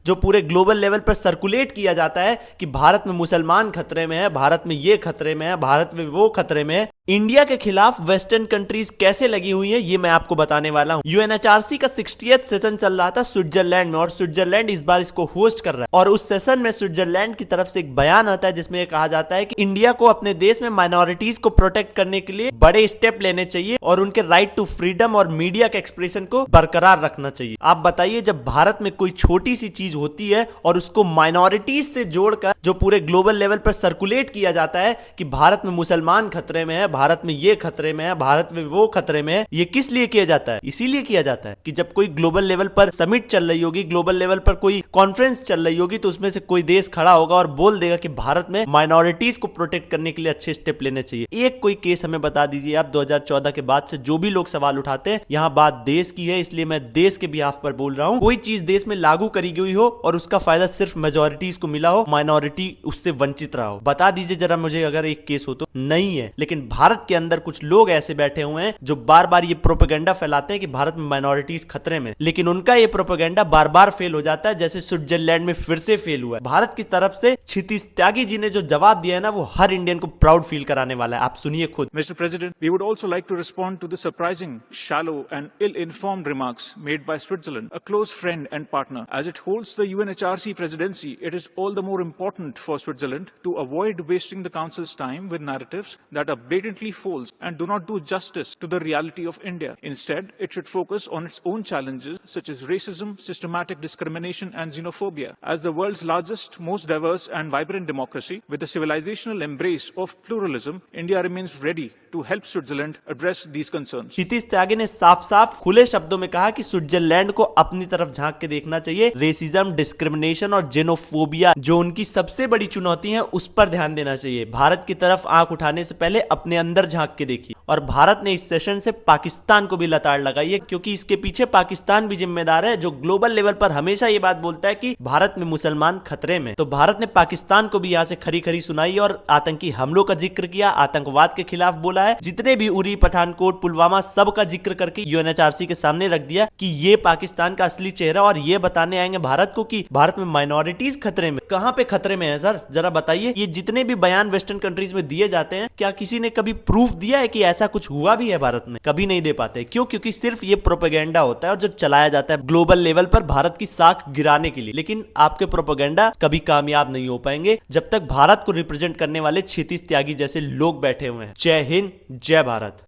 जो पूरे global level पर सर्कुलेट किया जाता है कि भारत में मुसलमान खतरे में है, भारत में ये खतरे में है, भारत में वो खतरे में है, इंडिया के खिलाफ वेस्टर्न कंट्रीज कैसे लगी हुई है, ये मैं आपको बताने वाला हूं। यूएनएचआरसी का 60th सेशन चल रहा था स्विट्जरलैंड में और स्विट्जरलैंड इस बार इसको होस्ट कर रहा है। और उस सेशन में स्विट्जरलैंड की तरफ से एक बयान आता है जिसमें यह कहा जाता है कि इंडिया को अपने देश में माइनॉरिटीज को प्रोटेक्ट करने के लिए बड़े स्टेप लेने चाहिए और उनके राइट टू फ्रीडम और मीडिया के एक्सप्रेशन को बरकरार रखना चाहिए। आप बताइए, जब भारत में कोई छोटी सी चीज होती है और उसको माइनॉरिटीज से जोड़कर जो पूरे ग्लोबल लेवल पर सर्कुलेट किया जाता है कि भारत में मुसलमान खतरे में है, भारत में ये खतरे में है, भारत में वो खतरे में है, ये किस लिए किया जाता है? इसीलिए किया जाता है कि जब कोई ग्लोबल लेवल पर समिट चल रही होगी, ग्लोबल लेवल पर कोई कॉन्फ्रेंस चल रही होगी, तो उसमें से कोई देश खड़ा होगा और बोल देगा कि भारत में माइनॉरिटीज को प्रोटेक्ट करने के लिए अच्छे स्टेप लेने चाहिए। एक कोई केस हमें बता दीजिए आप 2014 के बाद से जो भी लोग सवाल उठाते हैं, यहां बात देश की है इसलिए मैं देश के बिहाफ पर बोल रहा हूं, कोई चीज देश में लागू करी गई हो और उसका फायदा सिर्फ मेजॉरिटीज को मिला हो, माइनॉरिटी उससे वंचित रहा हो। बता दीजिए जरा मुझे अगर एक केस हो तो। नहीं है। लेकिन भारत के अंदर कुछ लोग ऐसे बैठे हुए हैं जो बार बार ये प्रोपेगेंडा फैलाते हैं कि भारत में माइनॉरिटीज खतरे में, लेकिन उनका ये प्रोपेगेंडा बार बार फेल हो जाता है, जैसे स्विट्जरलैंड में फिर से फेल हुआ है। भारत की तरफ से क्षितिज त्यागी जी ने जो जवाब दिया है ना, वो हर इंडियन को प्राउड फील कराने वाला है। आप सुनिए खुद। Mr. President, we would also like to respond to the surprising, shallow and ill-informed remarks made by Switzerland, a close friend and partner. As it holds the UNHRC presidency, it is all the more important for Switzerland to avoid wasting the Council's time with narratives that are blatantly false and do not do justice to the reality of India. Instead, it should focus on its own challenges such as racism, systematic discrimination and xenophobia. As the world's largest, most diverse and vibrant democracy, with the civilizational embrace of pluralism, India remains ready to help Switzerland address these concerns. क्षितिज त्यागी ने साफ साफ खुले शब्दों में कहा कि Switzerland को अपनी तरफ झांक के देखना चाहिए। रेसिज्म, डिस्क्रिमिनेशन और जेनोफोबिया जो उनकी सबसे बड़ी चुनौती है, उस पर ध्यान देना चाहिए। भारत की तरफ आंख उठाने से पहले अपने अंदर झांक के देखिए। और भारत ने इस सेशन से पाकिस्तान को भी लताड़ लगाई है, क्योंकि इसके पीछे पाकिस्तान भी जिम्मेदार है, जो ग्लोबल लेवल पर हमेशा ये बात बोलता है कि भारत में मुसलमान खतरे में। तो भारत ने पाकिस्तान को भी यहाँ से खरी खरी सुनाई और आतंकी हमलों का जिक्र किया, आतंकवाद के खिलाफ बोला है। जितने भी उरी, पठानकोट, पुलवामा, सब का जिक्र करके यूएनएचआरसी के सामने रख दिया कि ये पाकिस्तान का असली चेहरा और ये बताने आएंगे भारत को कि भारत में माइनॉरिटीज खतरे में। कहां पे खतरे में है सर, जरा बताइए। ये जितने भी बयान वेस्टर्न कंट्रीज में दिए जाते हैं, क्या किसी ने कभी प्रूफ दिया है कि ऐसा कुछ हुआ भी है भारत में? कभी नहीं दे पाते। क्यों? क्योंकि सिर्फ ये प्रोपेगेंडा होता है और जो चलाया जाता है ग्लोबल लेवल पर भारत की साख गिराने के लिए। लेकिन आपके प्रोपेगेंडा कभी कामयाब नहीं हो पाएंगे जब तक भारत को रिप्रेजेंट करने वाले क्षितिज त्यागी जैसे लोग बैठे हुए हैं। जय हिंद, जय भारत।